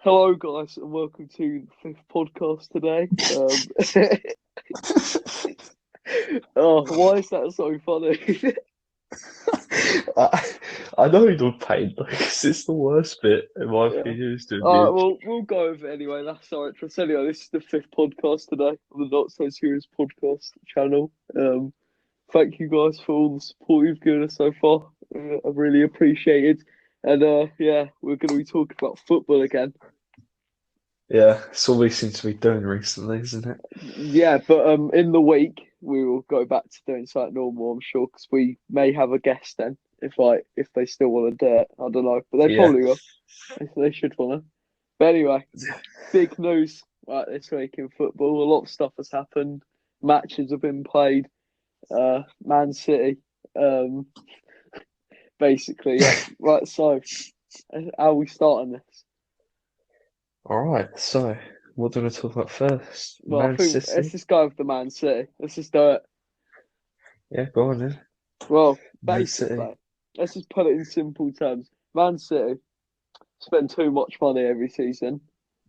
Hello, guys, and welcome to the fifth podcast today. Oh, why is that so funny? I, I know you're pain because it's the worst bit, in my Yeah. opinion, is doing All the right, intro. we'll go with it anyway. That's all right. So anyway, this is the fifth podcast today on the Not So Serious podcast channel. Thank you guys for all the support you've given us so far. I really appreciate it. And yeah, we're going to be talking about football again. Yeah, it's all we seem to be doing recently, isn't it? Yeah, but in the week we will go back to doing something normal, I'm sure, because we may have a guest then if they still want to do it. I don't know, but they Yeah. probably will. They should want to. But anyway, big news right this week in football. A lot of stuff has happened. Matches have been played. Man City, um, basically, yeah. Right, so how are we starting this? All right, so what do we want to talk about first? Well, I Man think let's City? just go with the Man City. Let's just do it. Yeah, go on then. Well, Man City. basically, let's just put it in simple terms. Man City spend too much money every season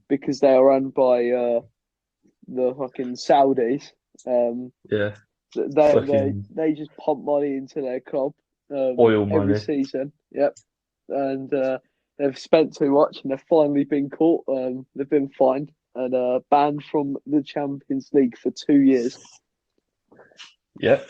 because they are run by the fucking Saudis. Um, Yeah, they they fucking they just pump money into their club oil every money. season. Yep, and they've spent too much, and they've finally been caught. They've been fined and banned from the Champions League for 2 years, Yep,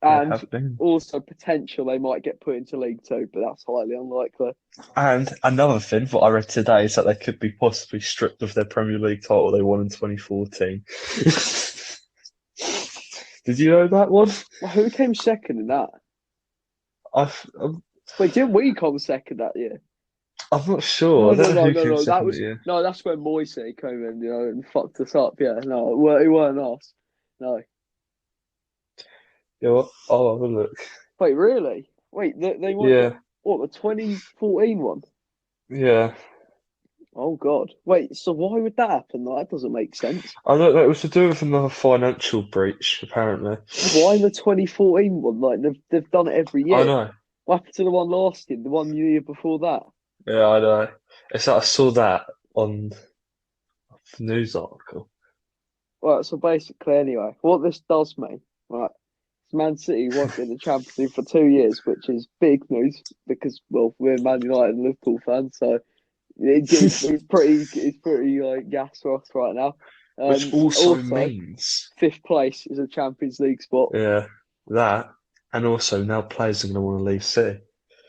they and have been. also potential they might get put into League Two, but that's highly unlikely. And another thing, what I read today is that they could be possibly stripped of their Premier League title they won in 2014. Did you know that one? Well, who came second in that? I've, I'm, Wait, didn't we come second that year? I'm not sure. No, I don't no, know no, who no, came no. That second that was year. no. That's when Moise came in, and fucked us up. Yeah, no, it weren't us. No. Yeah, well, I'll have a look. Wait, really? Wait, they won Yeah, what the 2014 one? yeah. Oh God. Wait, so why would that happen? That doesn't make sense. I know it was to do with another financial breach, apparently. Why the 2014 one? Like they've done it every I year. know. What happened to the one last year? The one year before that? Yeah, I know. It's like I saw that on the news article. Right. So basically, anyway, what this does mean, right? Man City won't be in the Champions League for 2 years, which is big news because, well, we're Man United and Liverpool fans, so it's pretty like gas for us right now. Which also Also, means, fifth place is a Champions League spot. yeah, that, and also now players are going to want to leave City.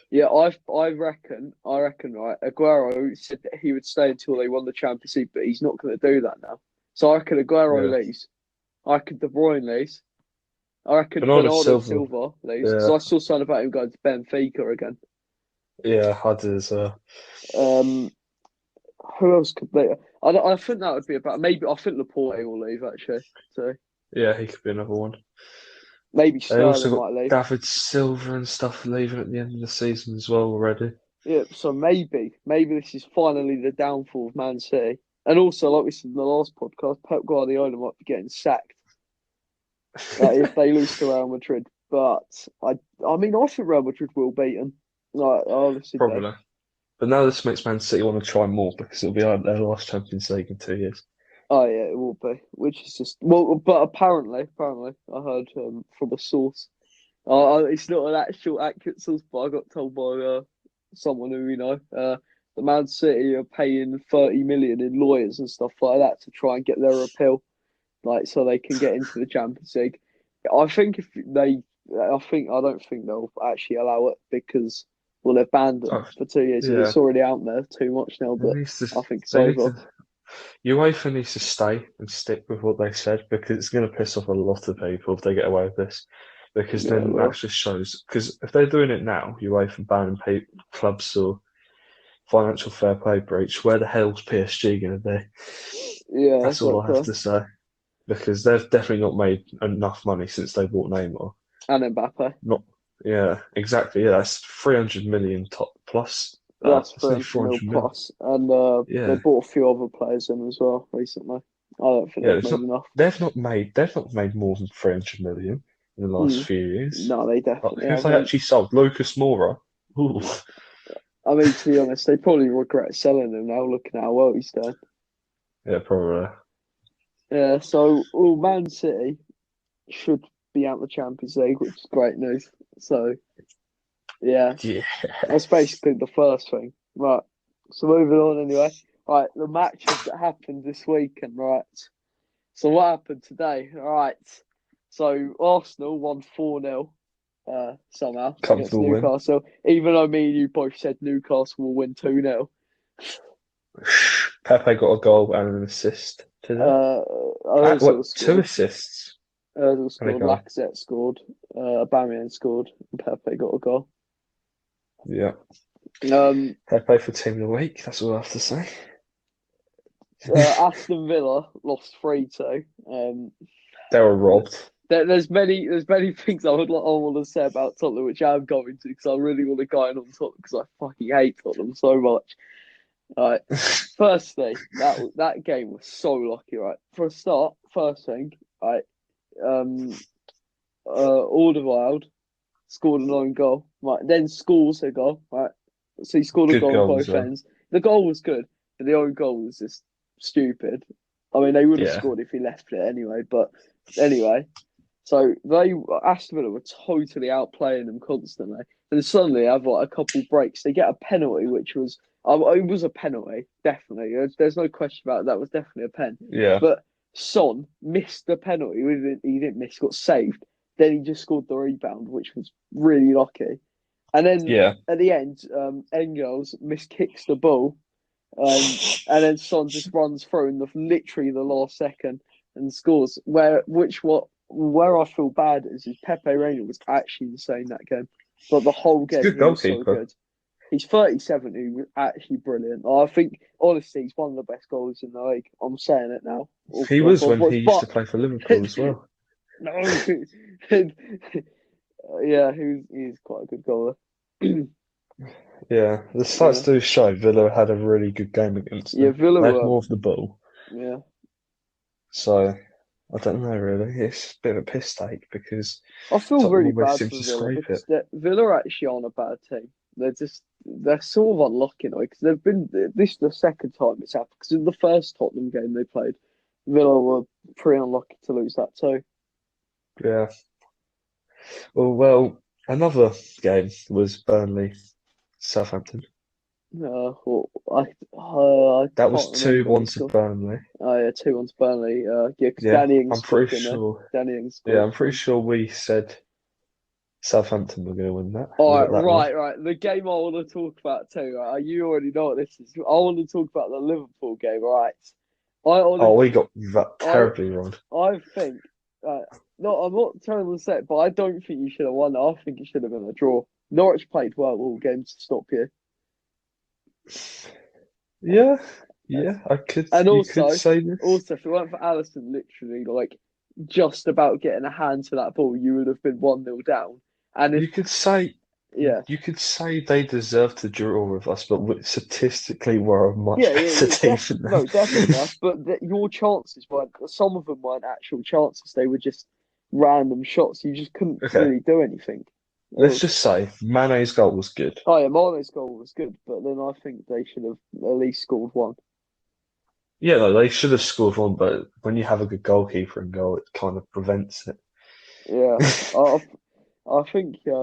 Yeah, I reckon, right. Aguero said that he would stay until they won the Champions League, but he's not going to do that now. So I reckon Aguero Yeah. leaves. I reckon De Bruyne leaves. I reckon Bernardo Bernardo Silva. Silva leaves because Yeah, I saw something about him going to Benfica again. yeah, I did as well. Um, who else could they? I think that would be about maybe. I think Laporte will leave actually. So Yeah, he could be another one. maybe They also Sterling got might leave. David Silva and stuff leaving at the end of the season as well already. Yeah, so maybe this is finally the downfall of Man City. And also, like we said in the last podcast, Pep Guardiola might be getting sacked if they lose to Real Madrid. But I mean, I think Real Madrid will beat them. Like, I honestly do. Probably. But now this makes Man City want to try more because it'll be like their last Champions League in 2 years. Oh yeah, it will be. Which is just well, but apparently, I heard from a source. It's not an actual accurate source, but I got told by someone who we know. The Man City are paying 30 million in lawyers and stuff like that to try and get their appeal, like so they can get into the Champions League. I think if they, I don't think they'll actually allow it because well they've banned them Oh, for 2 years and yeah. it's already out there too much now. They But need to, I think it's they need over. to, UEFA needs to stay and stick with what they said because it's going to piss off a lot of people if they get away with this. Because Yeah, then that well, just shows, because if they're doing it now, UEFA banning clubs or financial fair play breach, where the hell's PSG going to be? yeah, That's all I have exactly. to say. Because they've definitely not made enough money since they bought Neymar. And Mbappe. Not, yeah, exactly. Yeah, that's 300 million top plus. That's That's nearly 300 mil 400 mil. plus, and they Yeah, bought a few other players in as well recently. I don't think yeah. they've It's made not. enough. They've not made more than 300 million in the last Mm. few years. No, they But definitely who have they haven't. actually sold? Lucas Moura. Ooh, I mean, to be honest, they probably regret selling him now, looking at how well he's done. Yeah, probably. Yeah, so Man City should be out the Champions League, which is great news. So yeah, Yeah. that's basically the first thing. Right. So moving on anyway. Right, the matches that happened this weekend, right. So what happened today? All right. So Arsenal won 4-0 somehow against Comfortable win. Newcastle, even though me and you both said Newcastle will win 2-0. Pepe got a goal and an assist today. Ozil What? Two scored. assists Ozil and a scored. goal. Lacazette scored. Aubameyang scored. And Pepe got a goal. Yeah. Um, Pepe for team of the week. That's all I have to say. Aston Villa lost 3-2. They were robbed. There's many things I want to say about Tottenham, which I'm going to because I really want to go in on Tottenham because I fucking hate Tottenham so much. Right. Firstly, that game was so lucky, right? For a start, first thing, right, Alderweireld scored an own goal, right? Then scores a goal, right? So he scored a Good goal on goal as both well. ends. The goal was good, but the own goal was just stupid. I mean, they would have Yeah. scored if he left it anyway, but anyway. So Aston Villa were totally outplaying them constantly. And suddenly, have like a couple breaks. They get a penalty, which was it was a penalty, definitely. There's no question about it. That was definitely a pen. Yeah. But Son missed the penalty. He didn't miss. Got saved. Then he just scored the rebound, which was really lucky. And then Yeah. at the end, Engels miskicks the ball, and then Son just runs through in literally the last second and scores. Where I feel bad is Pepe Reina was actually insane that game, but the whole He's a game good he was so goalkeeper. good. He's 37. He was actually brilliant. I think honestly he's one of the best goalers in the league. I'm saying it now. Off He was record when he voice, used but to play for Liverpool as well. no, yeah, he's quite a good goaler. Yeah. The Yeah, stats do show Villa had a really good game against yeah, them. Villa They had were. more of the ball. Yeah, So I don't know really. It's a bit of a piss take because I feel Tottenham really always bad seems for to Villa scrape it. because Villa actually aren't a bad team. They're sort of unlucky now because they've been this is the second time it's happened because in the first Tottenham game they played, Villa were pretty unlucky to lose that too. Yeah. Well, another game was Burnley Southampton. Well, I That was can't remember any 2-1 to score. Burnley. Oh yeah, 2-1 to Burnley. Yeah, because Yeah, Danny Ings I'm scored, pretty didn't he? sure. Danny Ings Yeah, scored I'm for pretty them. sure we said Southampton were going to win that. All We right, got that right. right. The game I want to talk about too. Right? You already know what this is. I want to talk about the Liverpool game. All right. I Oh, we honestly, got that I terribly wrong. I think, no, I'm not trying to say, but I don't think you should have won. I think it should have been a draw. Norwich played well all games to stop you, Yeah, Uh, yeah, I could. and You could also, say this. also if it weren't for Allison, literally like just about getting a hand to that ball, you would have been 1-0 down. And if You could say. yeah, You could say they deserved to draw with us, but statistically we're a much better yeah, team than them. no, definitely, but your chances weren't. Some of them weren't actual chances; they were just random shots. You just couldn't Okay, really do anything. It let's was just say Mane's goal was good. Oh yeah, Mane's goal was good, but then I think they should have at least scored one. Yeah, no, they should have scored one, but when you have a good goalkeeper in goal, it kind of prevents it. Yeah, I, I think, It's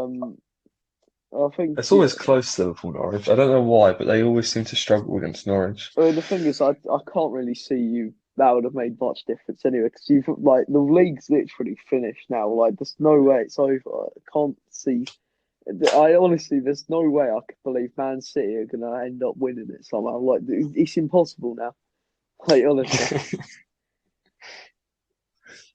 yeah. always close to Liverpool Norwich. I don't know why, but they always seem to struggle against Norwich. I mean, the thing is, I can't really see you. That would have made much difference anyway, because you've like the league's literally finished now. Like, there's no way it's over. I can't see. I honestly, there's no way I could believe Man City are gonna end up winning it somehow. Like, it's impossible now. Like, honestly.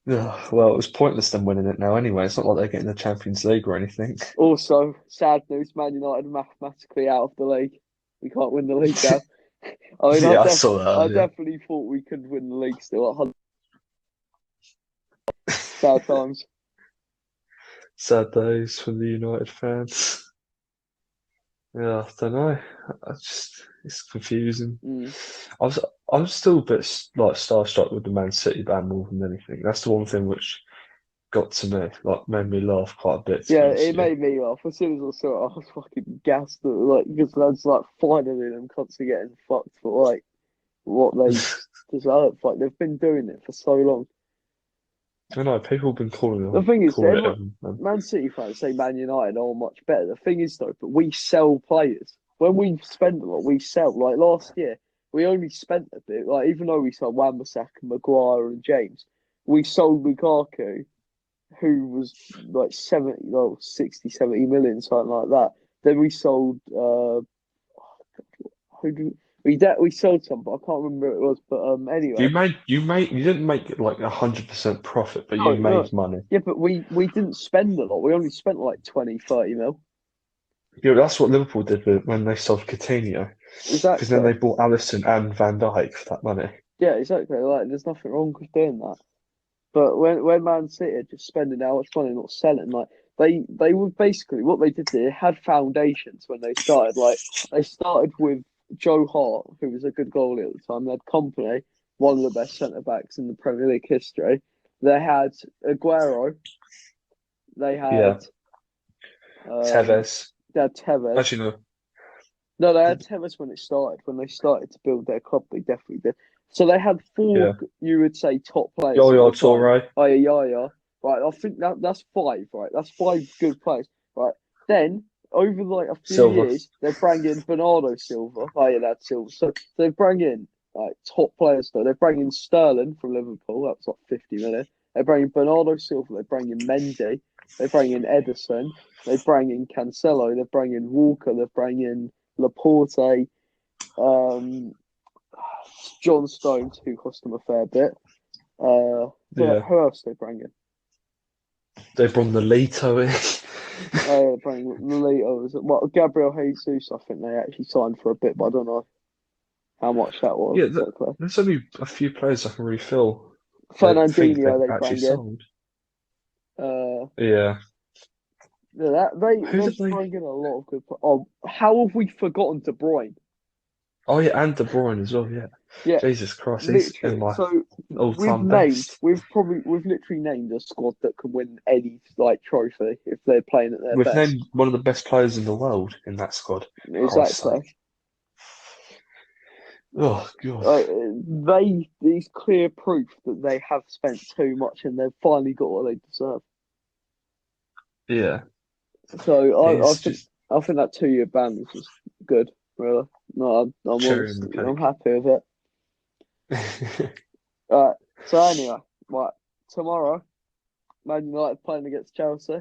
Ugh, well, it was pointless them winning it now anyway. It's not like they're getting the Champions League or anything. Also, sad news: Man United are mathematically out of the league. We can't win the league now. I mean, Yeah, I saw that I earlier. definitely thought we could win the league still. 100 sad times. Sad days for the United fans. Yeah, I don't know. It's confusing. Mm. I was, I'm still a bit like starstruck with the Man City ban more than anything. That's the one thing which got to me, like made me laugh quite a bit, to be Yeah, honest it with you. made me laugh. As soon as I saw it, I was fucking gassed. Like, because that's like finally them cunts are getting fucked for like what they deserve. Like they've been doing it for so long. I know people have been The thing is, calling it everyone, Man City fans say Man United are much better. The thing is, though, but we sell players. When we spend a lot, we sell. Like last year, we only spent a bit. Like even though we sold Wan-Bissaka, Maguire, and James, we sold Lukaku, who was like 70, no, 60, 70 million, something like that. Then we sold who did we sold some, but I can't remember who it was. But anyway, you didn't make like 100% profit, but no, you no, made money. yeah, but we didn't spend a lot. We only spent like 20, 30 mil. You know, that's what Liverpool did when they sold Coutinho, because then Exactly. they bought Alisson and Van Dijk for that money. Yeah, exactly. Like, there's nothing wrong with doing that. But when Man City are just spending how much money not selling, like they were basically what they did. They had foundations when they started. Like they started with Joe Hart, who was a good goalie at the time. They had Company, one of the best centre backs in the Premier League history. They had Aguero. They had Yeah, um, Tevez. they had Tevez. Actually, no. No, they had Tevez when it started. When they started to build their club, they definitely did. So they had four, Yeah, you would say, top players at Yaya the time. Toure, Oh yeah, yeah. Right, I think that's five. Right, that's five good players. Right, then over like a few Silva. years, they bring in Bernardo Silva. Oh yeah, that's Silva. So they bring in like top players. Though they bring in Sterling from Liverpool. That's like 50 million. They bring in Bernardo Silva. They bring in Mendy. They bring in Edison. They bring in Cancelo. They bring in Walker. They bring in Laporte, um, John Stones, who cost them a fair bit. Yeah, Who else they bring in? they brought the Leto in. They bring Lolito. Well, Gabriel Jesus, I think they actually signed for a bit, but I don't know how much that was Yeah, exactly. there's only a few players I can really feel they think Fernandinho, they've they actually bring in. signed. Uh, Yeah. yeah, Who they did they? bring in a lot of good. Oh, how have we forgotten De Bruyne? Oh yeah, and De Bruyne as well. Yeah. Yeah, Jesus Christ, he's in literally. my So all-time best. we've literally named a squad that can win any like trophy if they're playing at their We've best. named one of the best players in the world in that squad. Christ's Exactly. sake. Oh God. These clear proof that they have spent too much and they've finally got what they deserve. Yeah. So He's just I think that 2 year ban is just good, really. No, I'm cherry on honest, the I'm cake. happy with it. So anyway, right, tomorrow, Man United playing against Chelsea.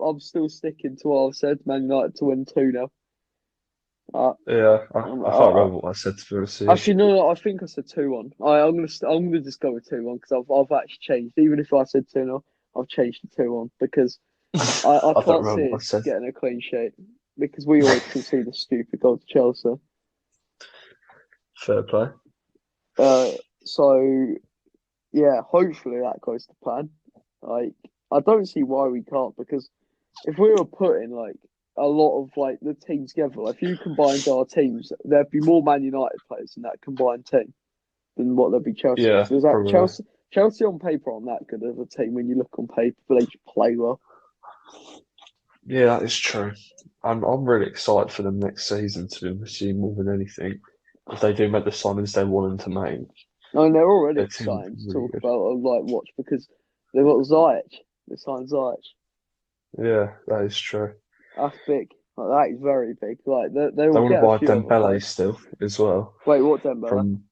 I'm still sticking to what I've said. Man United to win 2-0. Uh, Yeah, I can't uh, remember what I said to be honest with Actually, no, I think I said 2-1. I'm gonna just go with 2-1 because I've actually changed. Even if I said 2-0, I've changed to 2-1 because you. I I don't can't remember see what I us said. getting a clean sheet because we always concede a stupid goal to Chelsea. Fair play. Uh, so yeah, hopefully that goes to plan. Like, I don't see why we can't because if we were putting like a lot of like the teams together, like, if you combined our teams, there'd be more Man United players in that combined team than what there'd be Chelsea. Yeah, Because there's that probably. Chelsea on paper aren't that good of a team when you look on paper, but they just play well. Yeah, that is true. I'm really excited for them next season to be honest with you, more than anything. If they do make the signings they want them to make, I mean, they're already their team will exciting be to really talk good. about or like watch because they've got Ziyech. They signed Ziyech. Yeah, that is true. That's big. Like, that is very big. Like they They will want to get a buy few other Dembele players. still as well Wait, what Dembele? from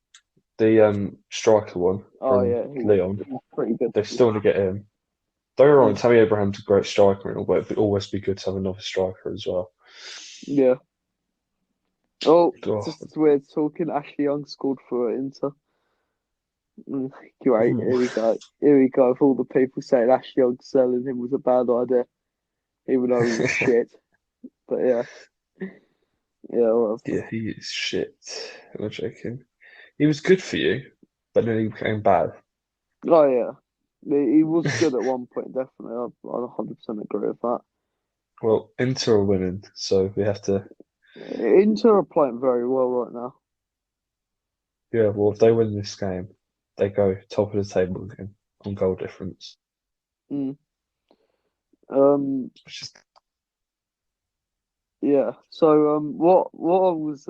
the striker one Oh from yeah, Leon. he's pretty good. They still want to get him. Don't get me wrong, He's Tammy Abraham's a great striker and all, but it'd always be good to have another striker as well. yeah. Oh, Oh, just weird talking. Ashley Young scored for Inter. Great. ooh. Here we go. Here we go. Of all the people saying Ashley Young selling him was a bad idea, even though he was shit. But yeah, yeah. Well, Yeah, he is shit. I'm not joking. He was good for you, but then he became bad. oh yeah, he was good at one point. Definitely, I 100% agree with that. Well, Inter are winning, so we have to. Inter are playing very well right now. Yeah, well, if they win this game, they go top of the table again on goal difference. Mm. Um, Which is yeah. So what I was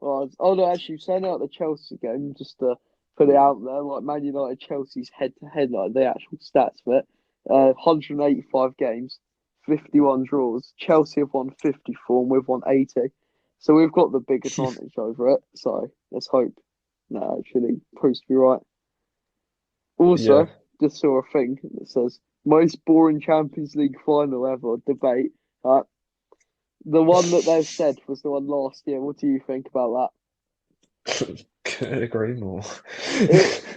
oh no, actually saying out the Chelsea game, just to put it out there, like Man United Chelsea's head to head, like the actual stats of it, 185 games, 51 draws. Chelsea have won 54 and we've won 80. So we've got the big advantage over it. So let's hope that actually proves to be right. yeah. Also, just saw a thing that says most boring Champions League final ever debate. Uh, the one that they've said was the one last year. What do you think about Couldn't agree more.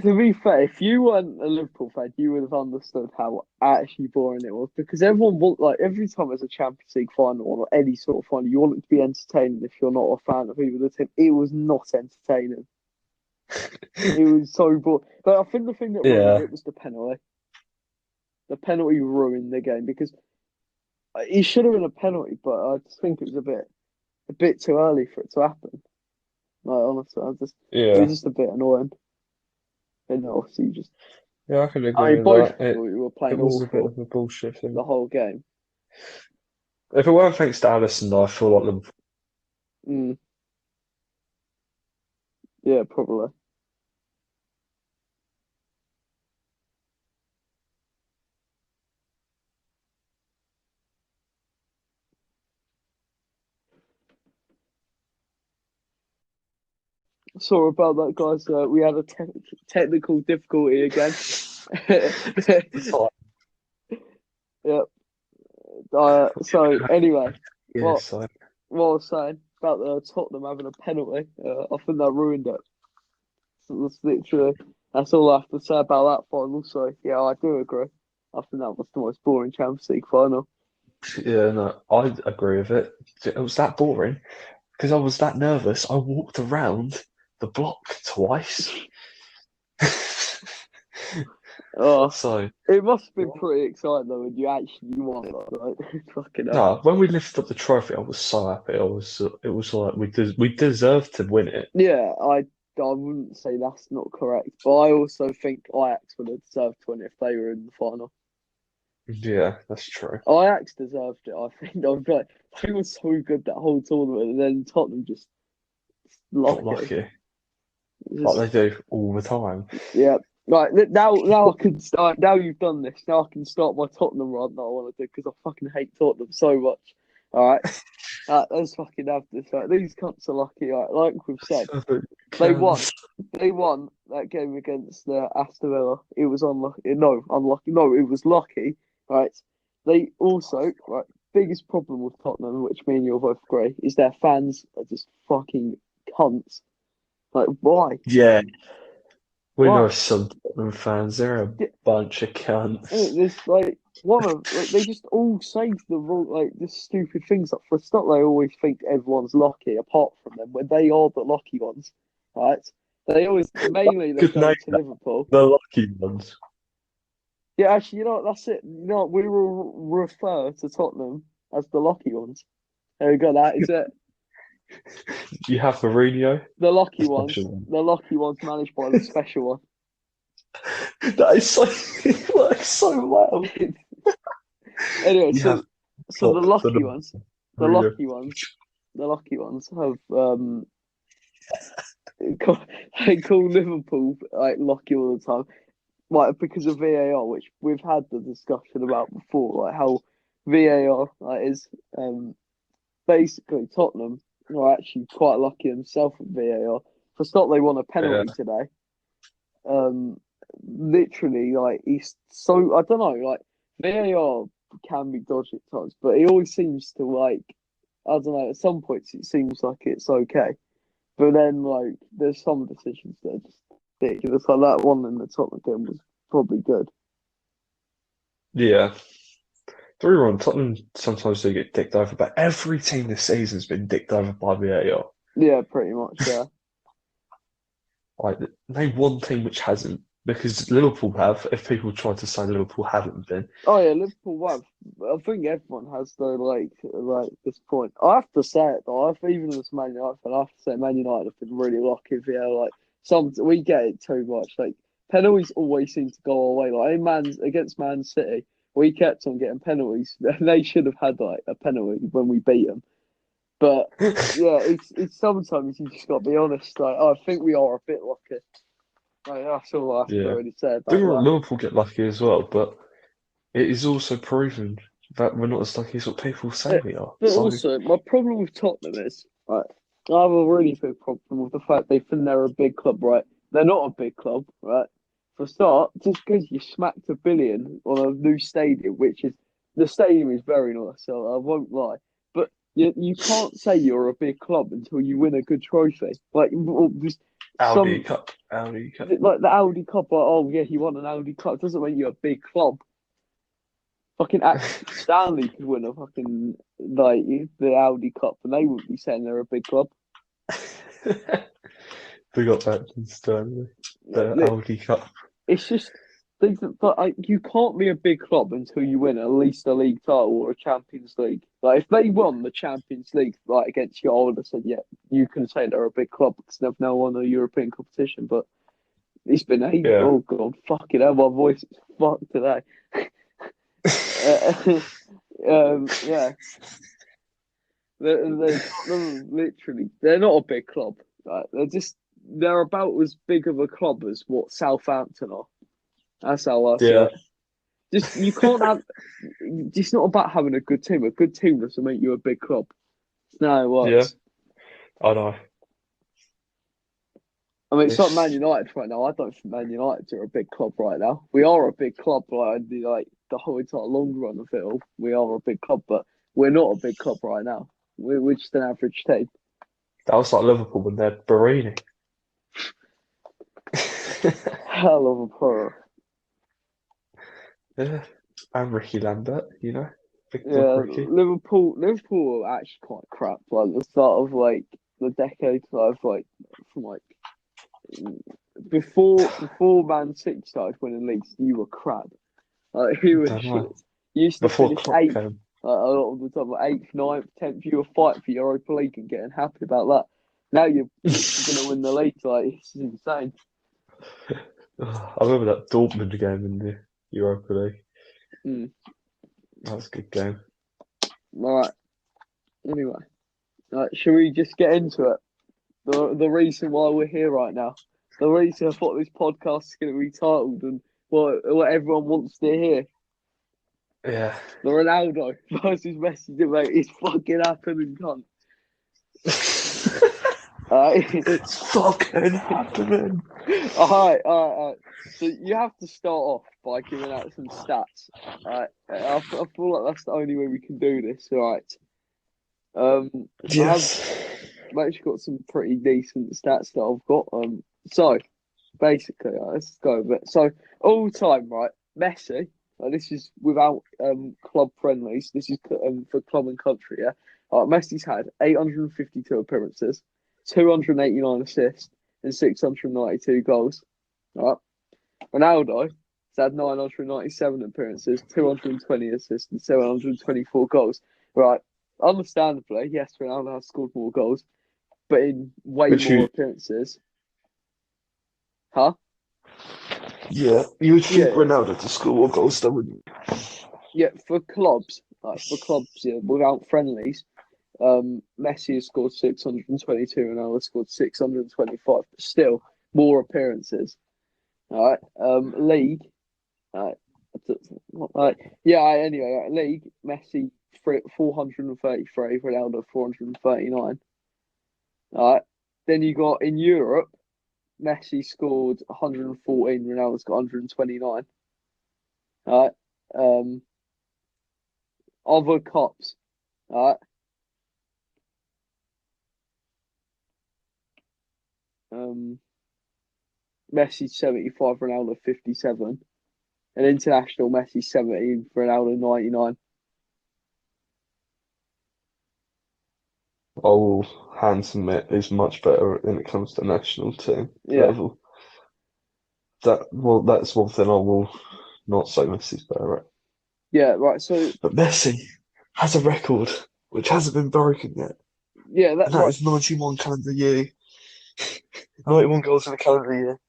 to be fair, if you weren't a Liverpool fan, you would have understood how actually boring it was because everyone want like every time there's a Champions League final or any sort of final, you want it to be entertaining. If you're not a fan of either of the team, it was not entertaining. It was so boring. But I think the thing that ruined Yeah, it was the penalty. The penalty ruined the game because it should have been a penalty, but I just think it was a bit too early for it to happen. Like honestly, it was yeah, just a bit annoying. And obviously, just yeah. I can I agree mean, with both that. It we were it playing was a bit awful of a bullshit thing. the whole game. If it weren't thanks to Allison, I feel like Liverpool. Mm, yeah, probably. Sorry about that, guys. We had a technical difficulty again. It's Yep. So anyway, yeah, what so what I was saying about the Tottenham having a penalty, I think that ruined it. So that's all I have to say about that final. So yeah, I do agree. I think that was the most boring Champions League final. yeah, no, I agree with it. It was that boring because I was that nervous. I walked around the block twice. Oh, So it must have been pretty exciting though when you actually won. Like, fucking hell. no, when we lifted up the trophy, I was so happy. It was like we deserved to win it. Yeah, I wouldn't say that's not correct, but I also think Ajax would have deserved to win if they were in the final. Yeah, that's true. Ajax deserved it, I think. I was like, they were so good that whole tournament, and then Tottenham just Got lucky. lucky, like Just they do all the time. yeah. Right now I can start. Now you've done this. Now I can start my Tottenham run that I want to do because I fucking hate Tottenham so much. All right, let's fucking have this. Right, these cunts are lucky. Right, like we've said. They Can won. They won that game against Aston Villa. It was unlucky. No, unlucky. No, it was lucky. Right. They also right. Biggest problem with Tottenham, which me and you both agree, is their fans are just fucking cunts. Like, why? yeah, we know Why? some Tottenham fans. They're a Yeah, bunch of cunts. this like one of like they just all say the wrong like the stupid things. Like for a start, they always think everyone's lucky apart from them when they are the lucky ones. Right? They always mainly they Good go name, to Liverpool. the lucky ones. Yeah, actually, you know what? That's it. You know what? We will refer to Tottenham as the lucky ones. There we go. That is it. You have Mourinho, The the lucky ones. special one. The lucky ones managed by the special That is so it works so well. one. Anyway, You so have so the Klopp, lucky ones, the Mourinho. lucky ones, the lucky ones have they call Liverpool like lucky all the time, like because of VAR, which we've had the discussion about before, like how VAR like, is basically Tottenham are actually quite lucky themselves with VAR. For start, they won a Yeah, penalty today. Um, Literally, like he's so I don't know, like VAR can be dodgy at times, but he always seems to like I don't know. At some points, it seems like it's okay, but then like there's some decisions that are just ridiculous. Like that one in the Tottenham game was probably good. yeah. Don't get me wrong, Tottenham sometimes do get dicked over, but every team this season's been dicked over by VAR. Yeah, pretty much. Yeah. Like, name one team which hasn't, because Liverpool have, if people try to say Liverpool haven't been. Oh yeah, Liverpool have. I think everyone has though. Like this point, I have to say it though. Even as Man United fan, I have to say Man United have been really lucky. Yeah, like some we get it too much. Like penalties always seem to go our way. Like against Man City, we kept on getting penalties. They should have had like a penalty when we beat them. But yeah, it's sometimes you just got to be honest. Like I think we are a bit lucky. Like, that's all I have to Yeah. really say Don't about get me wrong, that. Liverpool get lucky as well, but it is also proven that we're not as lucky as what people say But, we are. but So, also, my problem with Tottenham is, right, I have a really big problem with the fact they think they're a big club, right? They're not a big club, right? For a start, just because you smacked a billion on a new stadium, which is the stadium is very nice, so I won't lie. But you can't say you're a big club until you win a good trophy. Like just Audi some Cup, Audi Cup. like the Audi Cup. Like, oh yeah, he won an Audi Cup. Doesn't make you a big club. Fucking Stanley could win a fucking like the Audi Cup, and they wouldn't be saying they're a big club. We got back to Stanley, the Like, Audi Cup. it's just but like, you can't be a big club until you win at least a league title or a Champions League. Like if they won the Champions League like against you, I would have said, yeah, you can say they're a big club because they've now won a European competition. But it's been Yeah. oh god, fucking hell, my voice is fucked today. Yeah. They're literally they're not a big club. Right? They're about as big of a club as what Southampton are. That's how I see Yeah. it. Just you can't have. It's not about having a good team. A good team doesn't make you a big club. It's not how it Yeah. works. I know. I mean, it's like Man It's United right now. I don't think Man United are a big club right now. We are a big club, like the whole entire long run of it all. We are a big club, but we're not a big club right now. We're just an average team. that was like Liverpool when they're Barini. Hell of a player. Yeah. And Ricky Lambert, big blood Yeah, Ricky. Liverpool are actually quite crap. Like the start of like the decade, like from like before Man City started winning leagues, you were crap. Like you I were don't shit. know. You used to Before finish Klopp eighth. came. A lot of the time, like eighth, ninth, tenth. You were fighting for Europa League and getting happy about that. Now you're literally going to win the league. Like it's insane. I remember that Dortmund game in the Europa League. Mm. That was a good game. All right. Anyway, shall we just get into it? The reason why we're here right now, the reason I thought this podcast is going to be titled, and what everyone wants to hear, Yeah. the Ronaldo versus Messi debate is fucking happening, cunt. It's fucking happening. All right. So you have to start off by giving out some stats. All right. I feel like that's the only way we can do this. All right. Yes. I've actually got some pretty decent stats that I've got. So basically, let's go with it. So all time, right? Messi. This is without club friendlies. This is for club and country. Yeah. Messi's had 852 appearances, 289 assists, and 692 goals. Right. Ronaldo has had 997 appearances, 220 assists, and 724 goals. Right. Understandably, yes, Ronaldo has scored more goals, but in way Which more you, appearances. Huh? yeah, you would think Yeah, Ronaldo to score more goals, though, wouldn't you? yeah. For clubs, yeah, without friendlies, Messi has scored 622 and Ronaldo scored 625. But still, more appearances. All right. League. All right. Yeah. Anyway, league. Messi 433, Ronaldo 439. All right. Then you got in Europe. Messi scored 114, Ronaldo's got 129. All right. Other cups. All right. Um, Messi 75, Ronaldo 57. And international, Messi 70, Ronaldo 99. I will hand submit is much better when it comes to national team Yeah. level. That's one thing I will not say Messi's better at. Yeah, right. So, But Messi has a record which hasn't been broken yet, yeah, and that right. is 91 calendar year, 91 goals in a calendar year.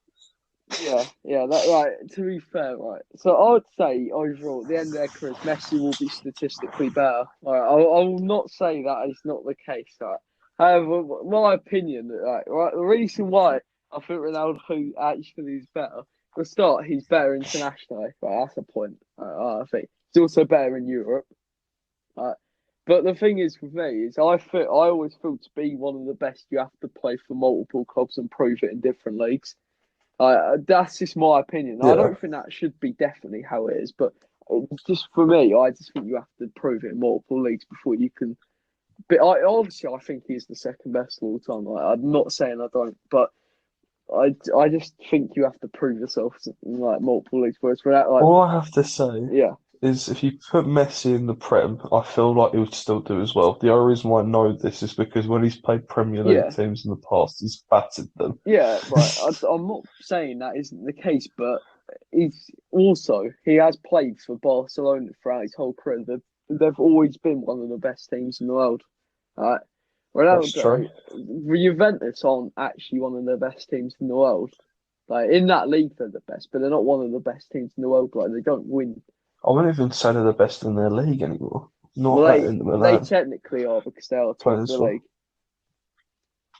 yeah. That right. To be fair, right. So I would say overall, at the end of their careers, Messi will be statistically better. Right, I will not say that is not the case. Right. However, my opinion, right, the reason why I think Ronaldo actually is better. For a start, he's better internationally. Right, that's a point. I think he's also better in Europe. Right. But the thing is with me is I always feel to be one of the best you have to play for multiple clubs and prove it in different leagues. That's just my opinion. I Yeah. don't think that should be definitely how it is, but just for me, I just think you have to prove it in multiple leagues before you can. But obviously, I think he's the second best of all time. Like, I'm not saying I don't, but I just think you have to prove yourself in like multiple leagues. Whereas without like, All I have to say yeah, is if you put Messi in the Prem, I feel like he would still do as well. The only reason why I know this is because when he's played Premier League yeah, teams in the past, he's battered them. yeah, right. I'm not saying that isn't the case, but he has played for Barcelona throughout his whole career. They've always been one of the best teams in the world. Right? That's true. Ronaldo, Juventus aren't actually one of the best teams in the world. Like in that league, they're the best, but they're not one of the best teams in the world. Like they don't win. I wouldn't even say they're the best in their league anymore. Not Well, at they Inter they Milan technically are because they are top playing of as the well. league.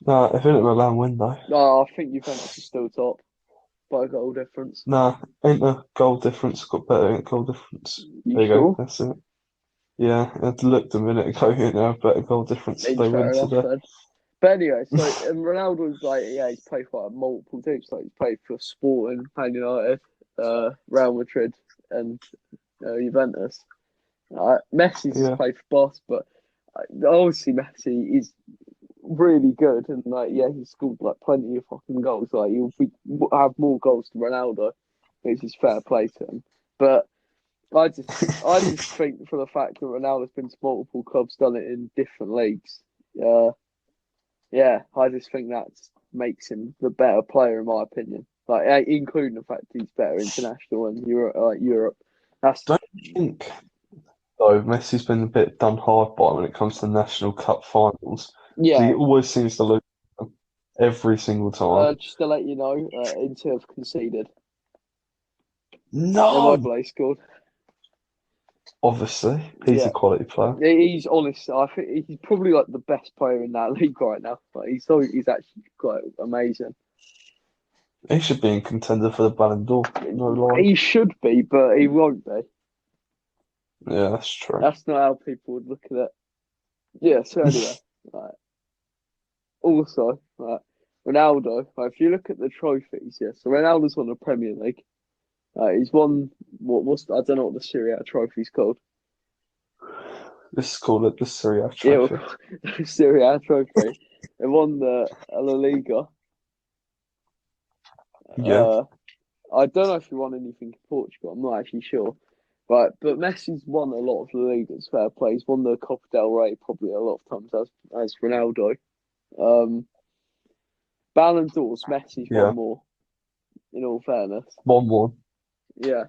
Nah, if Inter Milan win though. No, I think Juventus is still top by a goal difference. Nah, Inter goal difference got better goal difference. You There you go. sure? That's it. Yeah, it looked a minute ago. Better goal difference if they win Fair enough today. then. But anyway, so Ronaldo's like, yeah, he's played for like, multiple teams. Like he's played for Sporting, Man United, Real Madrid, and Juventus. Messi's just Yeah. played for Boss, but obviously Messi is really good, and like, yeah, he scored like plenty of fucking goals. Like have more goals than Ronaldo, which is fair play to him. But I just think for the fact that Ronaldo's been to multiple clubs, done it in different leagues. Uh, yeah, I just think that makes him the better player in my opinion. Like including the fact he's better international and Europe. That's Don't you think though Messi's been a bit done hard by when it comes to National Cup finals? Because he yeah. always seems to lose them every single time. Just to let you know, Inter have conceded. No! Immobile scored. Obviously, he's a Yeah, quality player. he's honest. I think he's probably like the best player in that league right now. Like he's actually quite amazing. He should be in contender for the Ballon d'Or. No lie. He should be, but he won't be. Yeah, that's true. That's not how people would look at it. Yeah. So anyway, right. Also, right, Ronaldo. Right, if you look at the trophies, yeah. So Ronaldo's won the Premier League. He's won what's I don't know what the Serie A trophy's called. This is called it the Serie A Yeah, trophy. Serie A trophy. They won the La Liga. Yeah. Uh, I don't know if he won anything in Portugal. I'm not actually sure. Right, but Messi's won a lot of La Ligas. Fair play. He's won the Copa del Rey probably a lot of times as Ronaldo. Um, Ballon d'Ors, Messi's won Yeah. more. In all fairness, 1-1. yeah.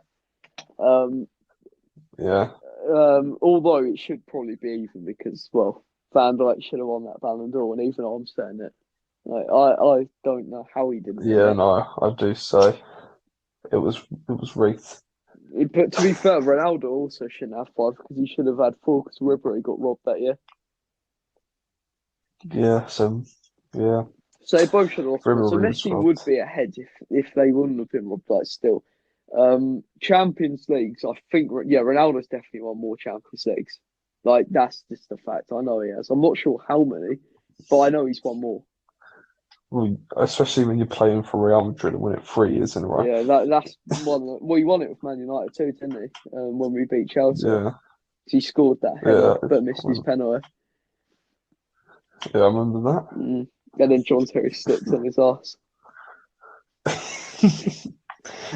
Um, Yeah. although it should probably be even because well, Van Dijk should have won that Ballon d'Or, and even I'm saying it. Like, I don't know how he didn't win Yeah, it. no, I do say it was rigged. But to be fair, Ronaldo also shouldn't have five because he should have had four because Ribery got robbed that year. Yeah, so yeah, So they both should have lost one. So Ribery was Messi would robbed. be ahead if they wouldn't have been robbed. Like still, Champions Leagues. I think yeah, Ronaldo's definitely won more Champions Leagues. Like that's just a fact. I know he has. I'm not sure how many, but I know he's won more. Well, especially when you're playing for Real Madrid and win it 3 years in a row. Yeah, that's one. Well, he won it with Man United too, didn't he? When we beat Chelsea, Yeah, he scored that yeah, header but missed his penalty. yeah, I remember that. And then John Terry slipped on his ass.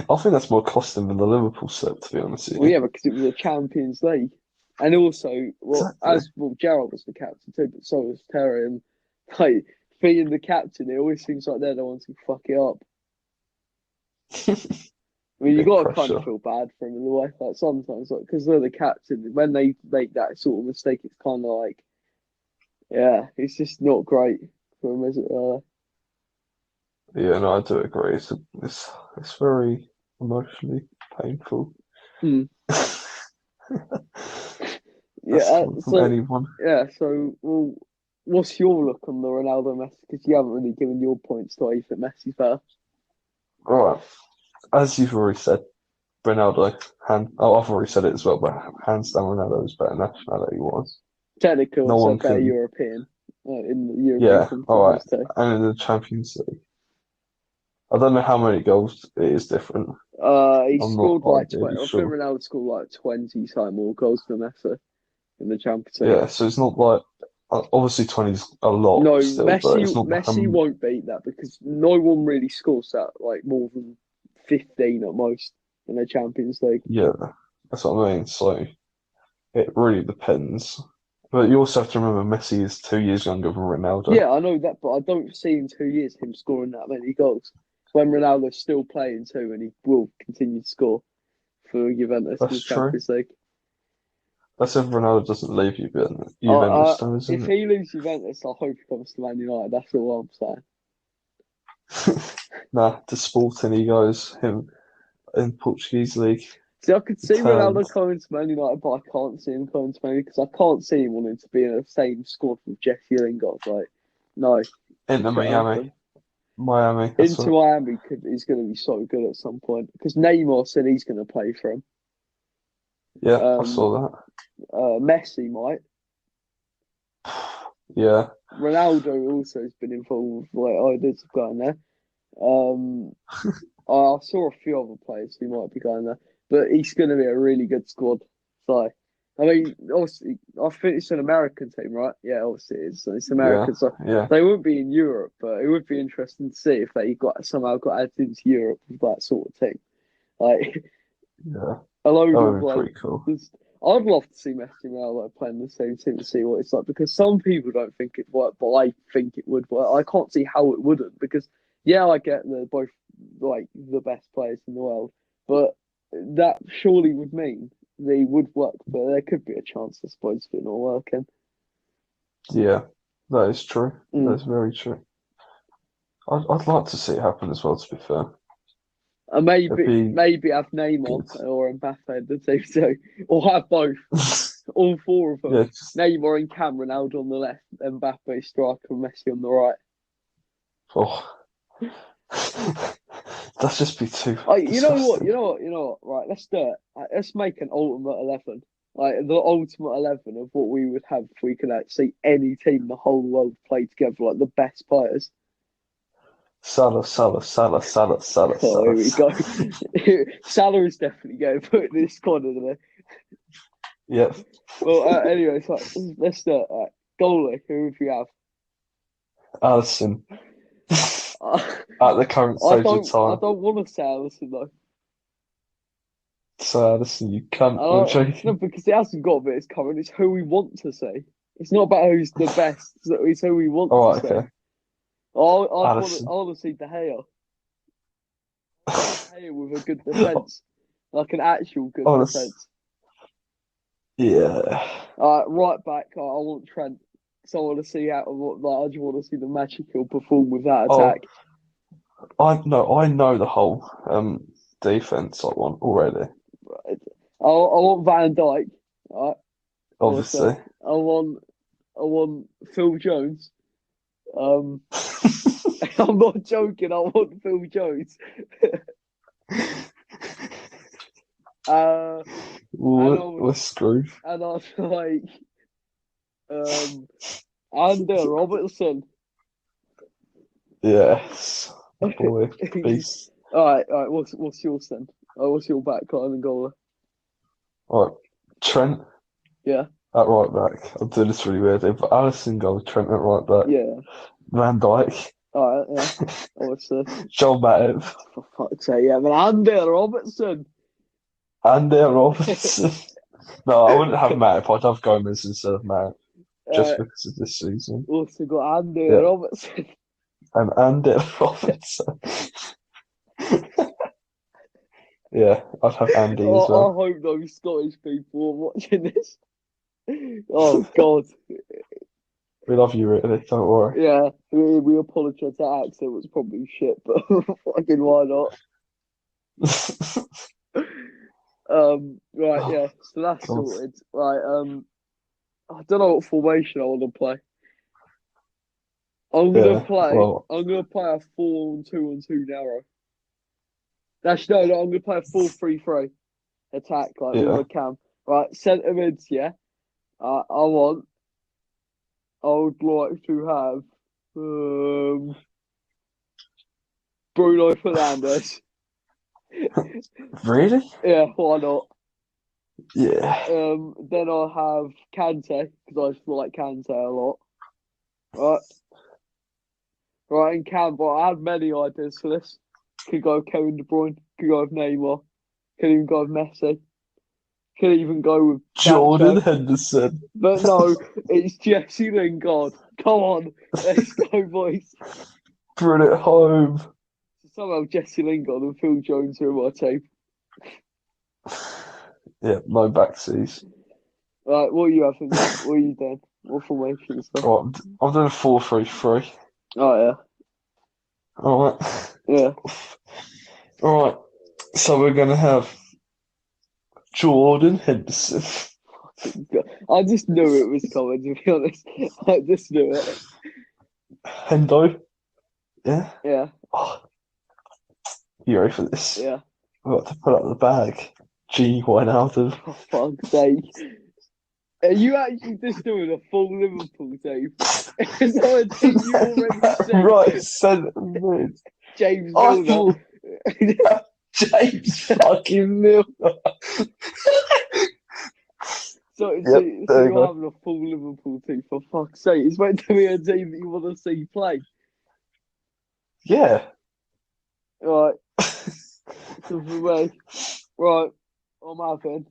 I think that's more costing than the Liverpool slip, to be honest with Well, you. yeah, because it was a Champions League, and also, Exactly. Gerald was the captain too, but so was Terry, and like being the captain, it always seems like they're the ones who fuck it up. I mean, you Bit got to kind of pressure. feel bad for him in a way, like sometimes, like because they're the captain. When they make that sort of mistake, it's kind of like, yeah, it's just not great for him, is it? Yeah, no, I do agree. It's very emotionally painful. Hmm. Yeah. That's coming from So anyone. yeah. So well, what's your look on the Ronaldo Messi? Because you haven't really given your points to why you think Messi's better. Right, as you've already said, Ronaldo, I've already said it as well, but hands down, Ronaldo is better nationality-wise. Technically, No also one better can, European in the European yeah, all right. competitions too. And in the Champions League, I don't know how many goals it is different. He I'm not scored like really 20. I think sure. Ronaldo scored like 20 something more goals than Messi in the Champions League. Yeah, so it's not like obviously 20 is a lot No, still, but Messi it's not like Messi won't beat that because no one really scores that like more than 15 at most in the Champions League. yeah, that's what I mean. So it really depends. But you also have to remember Messi is 2 years younger than Ronaldo. Yeah, I know that, but I don't see in 2 years him scoring that many goals when Ronaldo's still playing too, and he will continue to score for Juventus in the That's true. Champions League. That's if Ronaldo doesn't leave I, I, Juventus, though, if isn't he leaves Juventus, I hope he comes to Man United. That's all I'm saying. it? Nah, to Sporting he goes, him in Portuguese league, See, I could see turned Ronaldo coming to Man United, but I can't see him coming to Man United because I can't see him wanting to be in the same squad with Jesse Lingard. Like, no, it into can't Miami. happen. Miami, that's Into what. Miami is going to be so good at some point because Neymar said he's going to play for him. Yeah, I Um, saw Messi might. that. Yeah, Ronaldo also has been involved with like ideas of going there. Um, I saw a few other players who might be going there, but he's going to be a really good squad. So, I mean, obviously, I think it's an American team, right? Yeah, obviously it is. So it's yeah, American, so yeah, they won't be in Europe, but it would be interesting to see if they got somehow got added into Europe with that sort of team. Like yeah. a That load of would be like, pretty cool. just, I'd love to see Messi and Ronaldo playing the same team to see what it's like because some people don't think it work, but I think it would work. I can't see how it wouldn't because yeah, I get they're both like the best players in the world, but that surely would mean they would work. But there could be a chance, I suppose, of it not working. Yeah, that is true. That Mm. is very true. I'd like to see it happen as well, to be fair. And It'd maybe be maybe have Neymar good. or Mbappe in the team too, or have both. All four of them. Yeah, just, Neymar and Cam, Ronaldo on the left, Mbappe striker, and Messi on the right. oh, that'd just be too Like, you know what? disgusting. You know what? You know what? Right, let's do it. Let's make an ultimate 11. Like the ultimate 11 of what we would have if we could actually see any team in the whole world play together, like the best players. Salah, Salah, Salah, Salah, Salah, Oh, here Salah. we go. Salah is definitely going to put this squad in there. Yeah, Well, anyway, so let's do it. Goalie, who would you have? Alisson. Uh, At the current stage of I time. don't want to say Alisson though. So Alisson, you I can't. I'm don't, no, joking. because it hasn't got a bit. It's current. It's who we want to see. It's not about who's the best. It's who we want to All right, see. okay. I Alisson. want to see De Gea. De Gea with a good defense, like an actual good Oh, defense. yeah. Right back. I want Trent. So I want to see how. Like, I just want to see the magic he'll perform with that Oh, attack. I know the whole defense I want already. I want Van Dijk. Right. Also, Obviously. I want Phil Jones. Um, I'm not joking. I want Phil Jones. Uh, and We're screwed. I like Andy Robertson. Yes, All boy, beast. right, all right. What's yours then? What's your backline and goalie? All right, Trent Yeah, at right back. I'm doing this really weird, but Alisson goes. Trent at right back. yeah. Van Dijk, All right, yeah. Obviously, John Matip, for fuck's sake, yeah. But Andy Robertson. and Robertson. No, I wouldn't have Matip. I'd have Gomez instead of Matip, just uh, because of this season. also got Andy Yeah, Robertson. and Robertson. Yeah, I'd have Andy as I well. hope those Scottish people are watching this. Oh God. We love you, Italy. Don't worry. Yeah, we apologise. That accent was probably shit, but fucking why not? Right, Oh, yeah. So that's God. sorted. Right, I don't know what formation I want to play. I'm gonna Yeah. play. Well, I'm gonna play a 4-on-2 narrow. Actually, no. I'm gonna play a 4-3-3 attack, like with yeah. a cam. Right, centre mids. Yeah. I want. I would like to have Bruno Fernandes. Really? Yeah, why not? Yeah. Then I'll have Kante because I just like Kante a lot. Right, right, and Campbell. I have many ideas for this. Could go with Kevin De Bruyne. Could go with Neymar. Could even go with Messi. Could even go with Jordan Sancho. Henderson. But no, it's Jesse Lingard. Come on, let's go, boys. Bring it home. Somehow Jesse Lingard and Phil Jones are in my team. Yeah, no backsies. Right, what are you having then? What are you doing? What formation stuff? Right, I'm doing a 4-3-3. Oh All right. yeah, yeah. All right. So we're gonna have Jordan Henderson. I just knew it was coming, to be honest. I just knew it. Hendo. Yeah. Yeah, Oh, you ready for this? yeah. I've got to put up the bag. G. Wijnaldum. For fuck's sake. Are you actually just doing a full Liverpool team? Is that a team you already seen? Right, centre mid. James I Milner. thought James fucking Milner. So Yep, there you you're go. having a full Liverpool team, for fuck's sake. It's meant to be a team that you want to see play. Yeah. Right, so for me, right, I'm having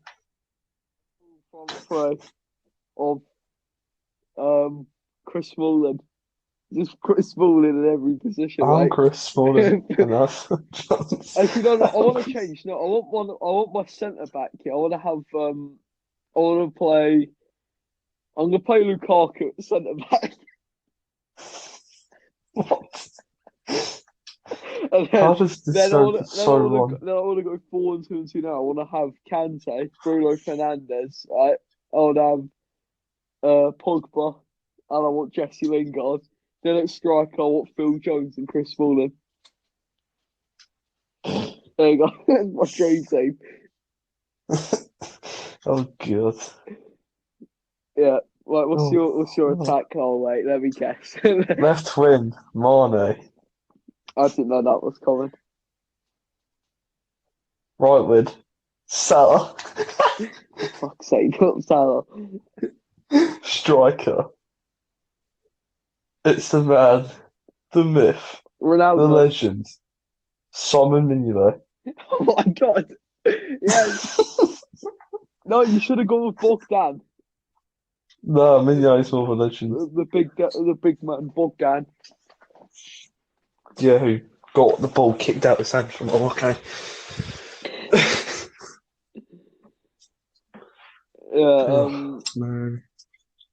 front three of Chris Smalling. Just Chris Smalling in every position, I'm mate. Chris Smalling. Enough. Actually, no, I want to change. No, I want one. I want my centre back here. I want to have. I want to play. I'm gonna play Lukaku at centre back, What? and How does this then I go want to. Then I so want to. wrong? Then I want to go 4-on-2 now. I want to have Kante, Bruno Fernandes. Right. I want to have Pogba, and I want Jesse Lingard. Then at striker, I want Phil Jones and Chris Smalling. There you go. That's my dream team. Oh god. Yeah. Right, Oh, what's your oh. attack goal, mate? Let me guess. Left wing, Mane. I didn't know that was coming. Right wing, Salah. For fuck's sake, not Salah. Striker. It's the man, the myth, the Ronaldo. legend, Simon Mignolet. Oh my god. Yes. No, you should have gone with Bogdan. No, The, Mignolet's more of a legend. the big man Bogdan. Yeah, who got the ball kicked out his hand from okay. Yeah, Oh, man.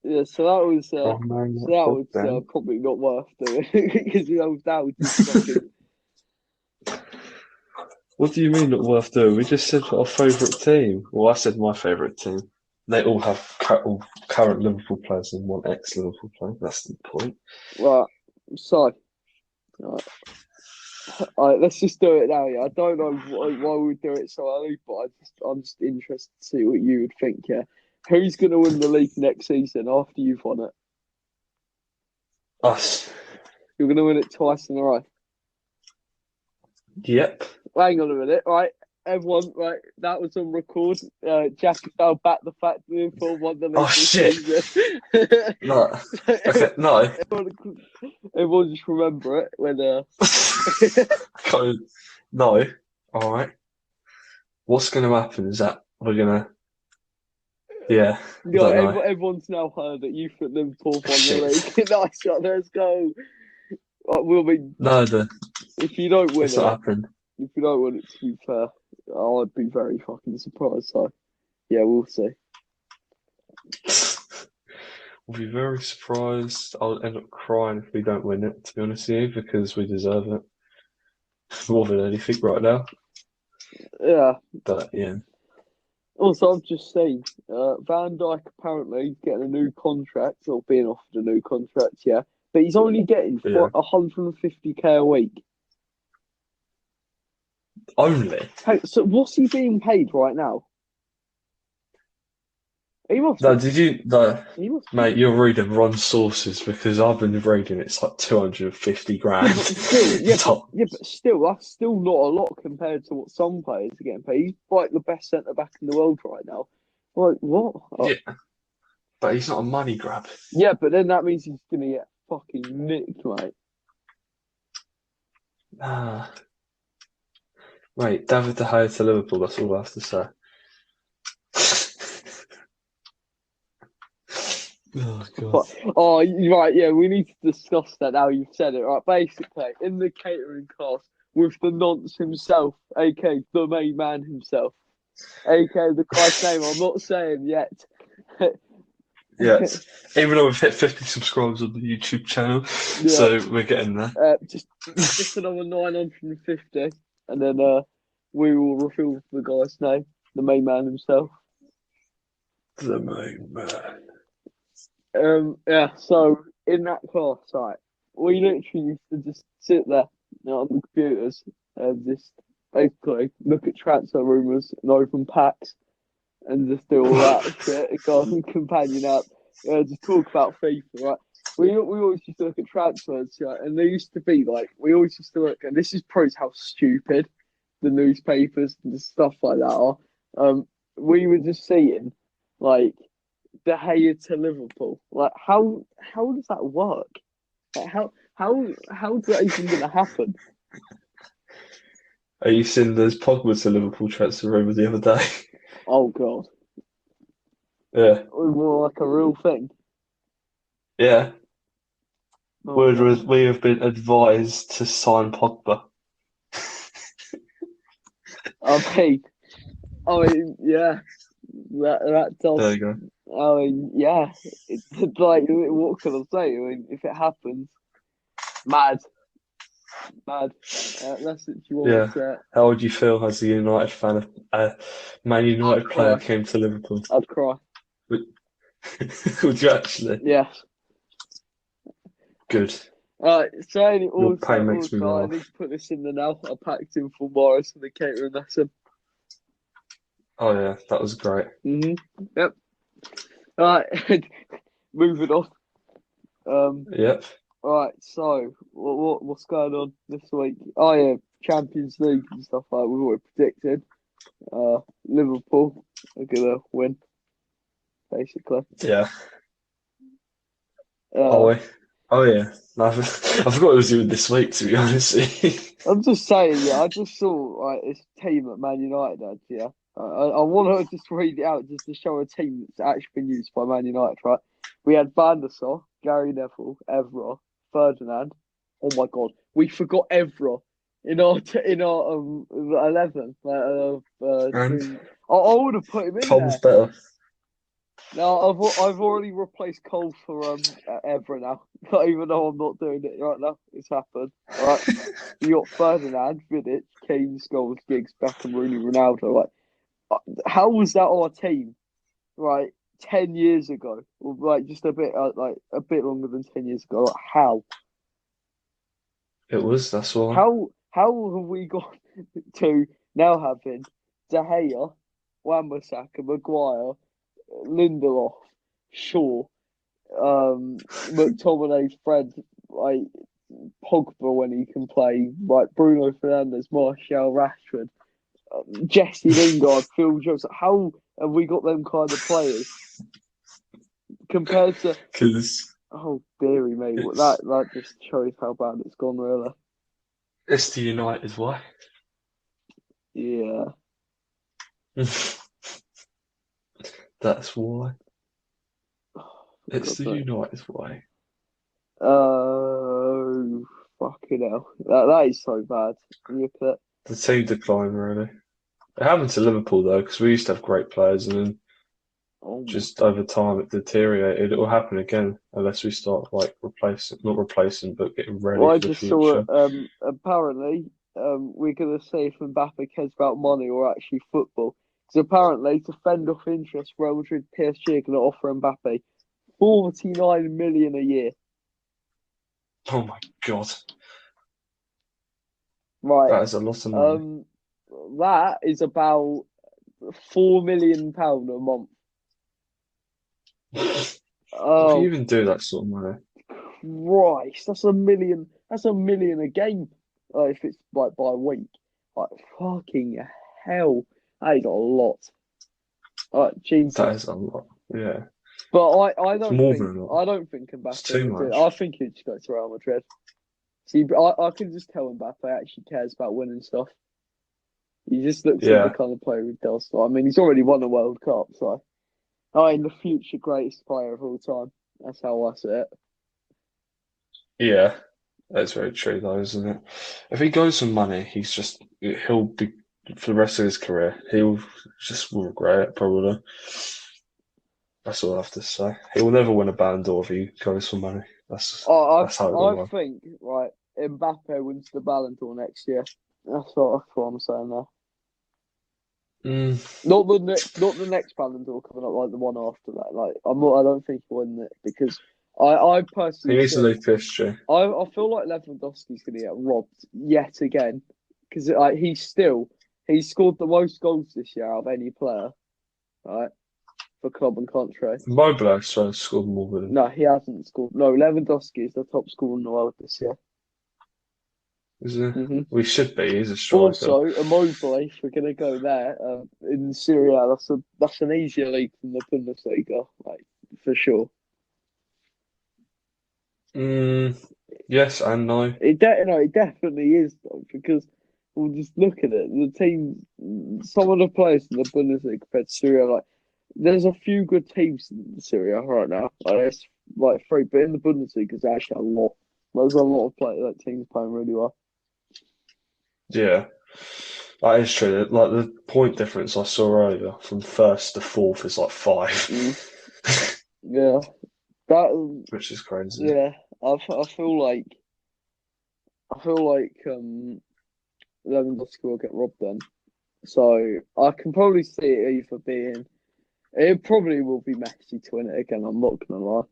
yeah, so that was Oh, man, so that that was Bogdan. probably not worth doing because that was just fucking What do you mean not worth doing? We just said our favourite team. Well, I said my favourite team. They all have all current Liverpool players and one ex-Liverpool player. That's the point. right. So, right, let's just do it now. Yeah, I don't know why we do it so early, but I'm just interested to see what you would think. Yeah, who's going to win the league next season after you've won it? Us. You're going to win it twice in a row. Yep. Hang on a minute, right? Everyone, right? That was on record. Jack fell back the fact that Liverpool won the league Oh this shit. season. No. Okay. No. Everyone just remember it when Can't- No. All right. What's going to happen is that we're gonna. Yeah. I no, don't know. everyone's now heard that you think Liverpool won the Shit. league. Nice shot. Let's go. We'll be No, if you don't win it's not it. happened. If you don't win it, to be fair, I'd be very fucking surprised. So, yeah, we'll see. I'll be very surprised. I'll end up crying if we don't win it, to be honest with you, because we deserve it more than anything right now. Yeah. But yeah, Also, I've just seen Van Dijk apparently getting a new contract or being offered a new contract. Yeah, but he's only getting yeah. 150k a week. Only. Hey, so what's he being paid right now? He must No, be. did you no, He must be. mate? You're reading wrong sources because I've been reading it's like 250 Yeah, grand. but still, Top. but still, that's still not a lot compared to what some players are getting paid. He's like the best centre back in the world right now. Like what? Yeah, but he's not a money grab. Yeah, but then that means he's gonna get fucking nicked, mate. Ah, mate, David De Gea to Liverpool. That's all I have to say. Oh God. But oh, right, yeah, we need to discuss that now. You've said it, right? Basically, in the catering class with the nonce himself, aka the main man himself, aka the guy's name I'm not saying yet. Yes, even though we've hit 50 subscribers on the YouTube channel, Yeah, so we're getting there. just another 950, and then we will reveal the guy's name, the main man himself. The main man. Yeah. So in that class, right, we literally used to just sit there, on the computers and just basically look at transfer rumours and open packs and just do all that shit. Go on companion app, just talk about FIFA, right? We always used to look at transfers, right? And they used to be like we always used to look, and this is proves how stupid the newspapers and stuff like that are. We were just seeing like De Gea to Liverpool. Like how does that work? Like how's that even gonna happen? Are you seeing there's Pogba to Liverpool transfer rumor the other day? Oh god, Yeah, more like a real thing. yeah. Oh god. We have been advised to sign Pogba. I mean, yeah, that There does. you go. I mean, yeah. It's like, what can I say? I mean, if it happens, mad, mad. That's what you want to Yeah. say. How would you feel as a United fan if a Man I'd United player cry. came to Liverpool? I'd cry. Would, would you actually? Yes. Good. So Your pain makes me also, I need laugh. to put this in the now. I packed in for Morris for the catering lesson. Oh yeah, that was great. Yep. All right. Moving on. Yep. All right. So, what's going on this week? Oh yeah, Champions League and stuff like we've already predicted. Liverpool are gonna win basically. Yeah. Uh, Oh, oh yeah. I forgot it was even this week, to be honest. I'm just saying, yeah. I just saw this team at Man United had, yeah. I want to just read it out just to show a team that's actually been used by Man United, right? We had Van der Sar, Gary Neville, Evra, Ferdinand. Oh my God, we forgot Evra in our 11. And I would have put him in Tom's there. better. No, I've already replaced Cole for Evra now. Even though I'm not doing it right now, it's happened. All right, you got Ferdinand, Vidic, Kane, Scholes, Giggs, Beckham, Rooney, Ronaldo. Like, how was that our team? Right, 10 years ago, or like just a bit like a bit longer than 10 years ago. Like, how? It was, that's why. How have we got to now having De Gea, Wan-Bissaka, Maguire, Lindelof, Shaw, McTominay's friend, like Pogba when he can play, like Bruno Fernandes, Martial, Rashford, Jesse Lingard, Phil Jones. How have we got them kind of players compared to? Because Oh, dearie me, it's that just shows how bad it's gone, really. it's the United way. Yeah. That's why. It's God, the no. United way. Oh, fucking hell. That is so bad. Look at it. The team decline, really. It happened to Liverpool, though, because we used to have great players, and then Oh Just over time, it deteriorated. It will happen again unless we start like not replacing, but getting ready well, I for the just saw it. future. Apparently, we're gonna see if Mbappe cares about money or actually football. Because apparently, to fend off interest, Real Madrid, PSG are gonna offer Mbappe 49 million a year. Oh my God, Right. that is a lot of money. Um, that is about £4 million a month. What can you Oh even do that sort of money? Christ, that's a million. That's a million a game. If it's like by a week, like fucking hell, that is a lot. That Jesus. is a lot. Yeah, But I it's don't more than think a lot. I don't think It's Mbappe too will do. I much. think he'll just go to Real Madrid. See, I can just tell Mbappe actually cares about winning stuff. He just looks like the Yeah, kind of player who does. I mean, he's already won a World Cup, so I mean, the future greatest player of all time. That's how I see it. yeah, that's very true though, isn't it? If he goes for money, he'll be for the rest of his career. He'll just will regret it probably. That's all I have to say. He will never win a Ballon d'Or if he goes for money. That's how it will I work. think right, Mbappe wins the Ballon d'Or next year. That's what I'm saying there. Mm, Not the next Ballon d'Or coming up, like the one after that. Like I don't think he'll win it because I he personally needs to see. leave PSG. I feel like Lewandowski's going to get robbed yet again because like he's scored the most goals this year out of any player, right, for club and country. Mobile so scored more than him. No, he hasn't scored. No, Lewandowski is the top scorer in the world this year. Is he? Hmm We should be. He's a striker. Also, Immobile, if we're going to go there, in Syria, that's an easier league than the Bundesliga, like for sure. Mm, yes and no. It definitely is though, because we'll just look at it. The teams, some of the players in the Bundesliga compared to Syria, like there's a few good teams in Syria right now. Like it's like three, but in the Bundesliga, there's actually a lot. There's a lot of like teams playing really well. Yeah, that is true. Like the point difference I saw earlier from first to fourth is like five, Mm, yeah, that which is crazy. yeah. I feel like Lewandowski will get robbed then. So I can probably see it either being it probably will be Messi to win it again. I'm not gonna lie.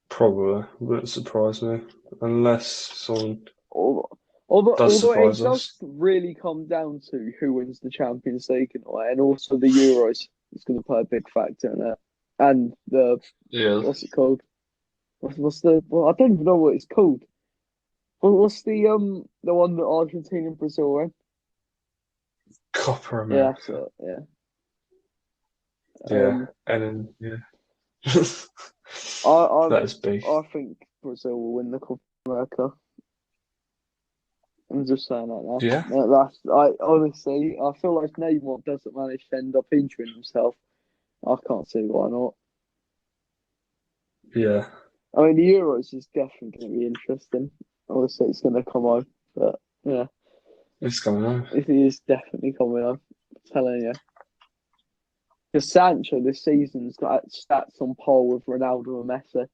Probably wouldn't surprise me unless someone does Although it surprise does us. really come down to who wins the Champions League in a way, and also the Euros is going to play a big factor in it. And the Yeah, what's it called? What's the well? I don't even know what it's called. What's the one that Argentina and Brazil were in? Copper Yeah, America. that's it. Yeah. Yeah, Um, and then yeah, I I that is big. I think Brazil will win the Copa America. I'm just saying that now. Yeah, That's I honestly I feel like Neymar doesn't manage to end up injuring himself. I can't see why not. yeah, I mean, the Euros is definitely going to be interesting. Obviously, it's going to come on, but yeah, it's coming on. it is definitely coming on. I'm telling you. Because Sancho this season's got stats on par with Ronaldo and Messi.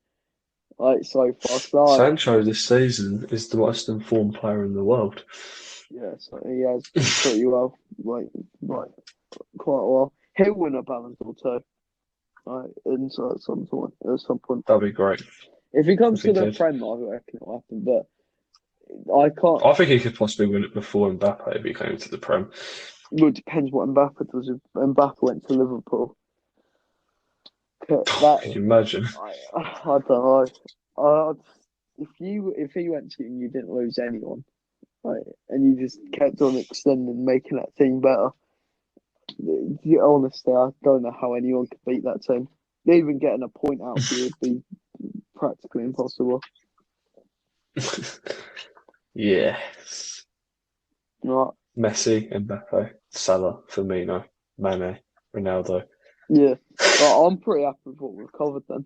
Like so far, so Sancho this season is the most informed player in the world. yeah, so he has done pretty well. Like quite well. He'll win a Ballon d'Or too. Right, and so at some point, That'd be great if he comes if he to the did. Prem, I reckon it'll happen. But I can't. I think he could possibly win it before Mbappe if he came to the Prem. Well, it depends what Mbappe does. If Mbappe went to Liverpool, that Can you imagine? I don't know. Uh, if he went to you and you didn't lose anyone, right, and you just kept on extending, making that team better. Honestly, I don't know how anyone could beat that team. Even getting a point out for you would be practically impossible. Yes. Right? Messi, Mbappe, Salah, Firmino, Mane, Ronaldo. Yeah. Well, I'm pretty happy with what we've covered then.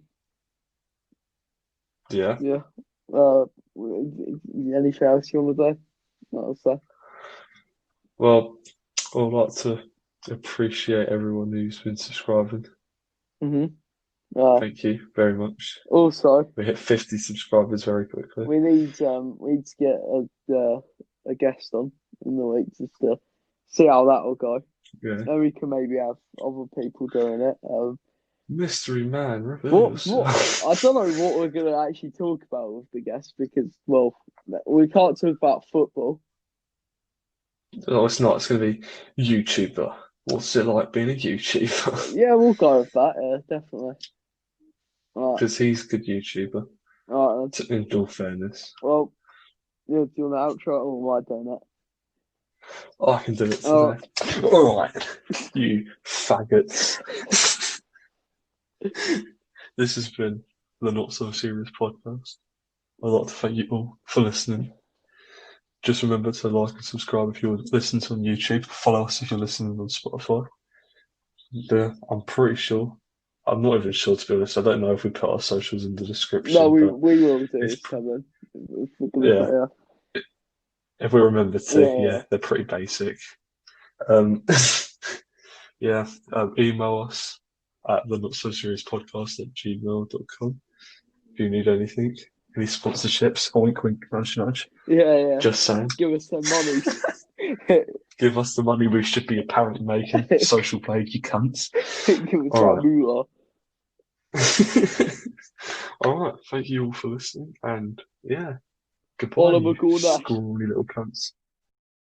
Yeah. Yeah. Anything else you want to do? I'll say. Well, I'd like to appreciate everyone who's been subscribing. Hmm. Uh, Thank you very much. Also, We hit 50 subscribers very quickly. we need to get a guest on in the week just to see how that'll go. Yeah. And we can maybe have other people doing it. Mystery man, reveal yourself. I don't know what we're gonna actually talk about with the guests because well we can't talk about football. Oh, it's not. It's going to be YouTuber. What's it like being a YouTuber? Yeah, we'll go with that. Definitely. All Because he's a good YouTuber, right, all right. in all fairness. Well, yeah, do you want the outro or am I doing it? Oh, I can do it Oh, today. All right, you faggots. This has been the Not So Serious podcast. I'd like to thank you all for listening. Just remember to like and subscribe if you're listening to on YouTube. Follow us if you're listening on Spotify. I'm pretty sure. I'm not even sure, to be honest. I don't know if we put our socials in the no, description, we but we will do it's this, Kevin. If we're gonna yeah. say If we remember to, yeah, yeah, they're pretty basic. Yeah, email us at the not so serious podcast at gmail.com if you need anything. Any sponsorships? Wink, wink, nudge, nudge. yeah. Just saying. Give us some money. Give us the money we should be apparently making. Social plague, you cunts. Give us All that right. moolah. All right. Thank you all for listening. And yeah, goodbye, Oliver you Gornash. scrawny little cunts.